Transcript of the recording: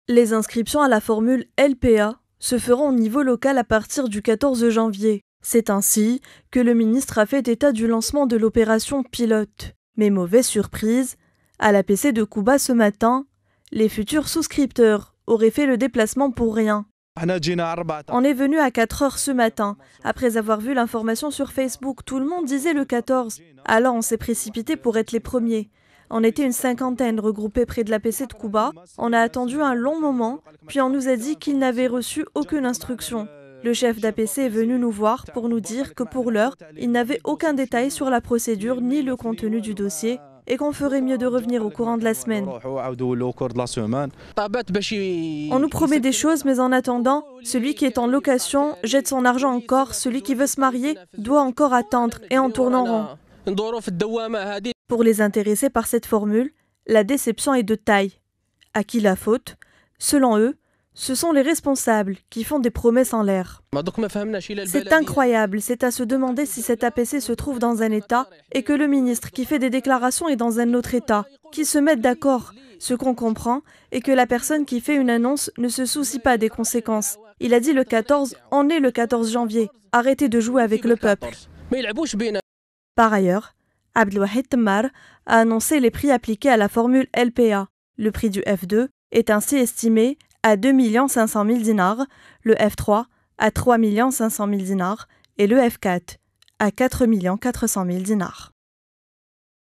Les inscriptions à la formule LPA se feront au niveau local à partir du 14 janvier. C'est ainsi que le ministre a fait état du lancement de l'opération pilote. Mais mauvaise surprise, à l'APC de Kouba ce matin, les futurs souscripteurs auraient fait le déplacement pour rien. On est venu à 4 heures ce matin. Après avoir vu l'information sur Facebook, tout le monde disait le 14. Alors on s'est précipité pour être les premiers. On était une cinquantaine regroupés près de l'APC de Kouba. On a attendu un long moment, puis on nous a dit qu'ils n'avaient reçu aucune instruction. Le chef d'APC est venu nous voir pour nous dire que pour l'heure, il n'avait aucun détail sur la procédure ni le contenu du dossier et qu'on ferait mieux de revenir au courant de la semaine. On nous promet des choses, mais en attendant, celui qui est en location jette son argent encore, celui qui veut se marier doit encore attendre et en tourne en rond. Pour les intéressés par cette formule, la déception est de taille. À qui la faute? Selon eux, ce sont les responsables qui font des promesses en l'air. C'est incroyable, c'est à se demander si cet APC se trouve dans un état et que le ministre qui fait des déclarations est dans un autre état, qui se mettent d'accord. Ce qu'on comprend est que la personne qui fait une annonce ne se soucie pas des conséquences. Il a dit le 14, on est le 14 janvier. Arrêtez de jouer avec le peuple. Par ailleurs, Abdelwahid Temmar a annoncé les prix appliqués à la formule LPA. Le prix du F2 est ainsi estimé à 2 500 000 dinars, le F3 à 3 500 000 dinars et le F4 à 4 400 000 dinars.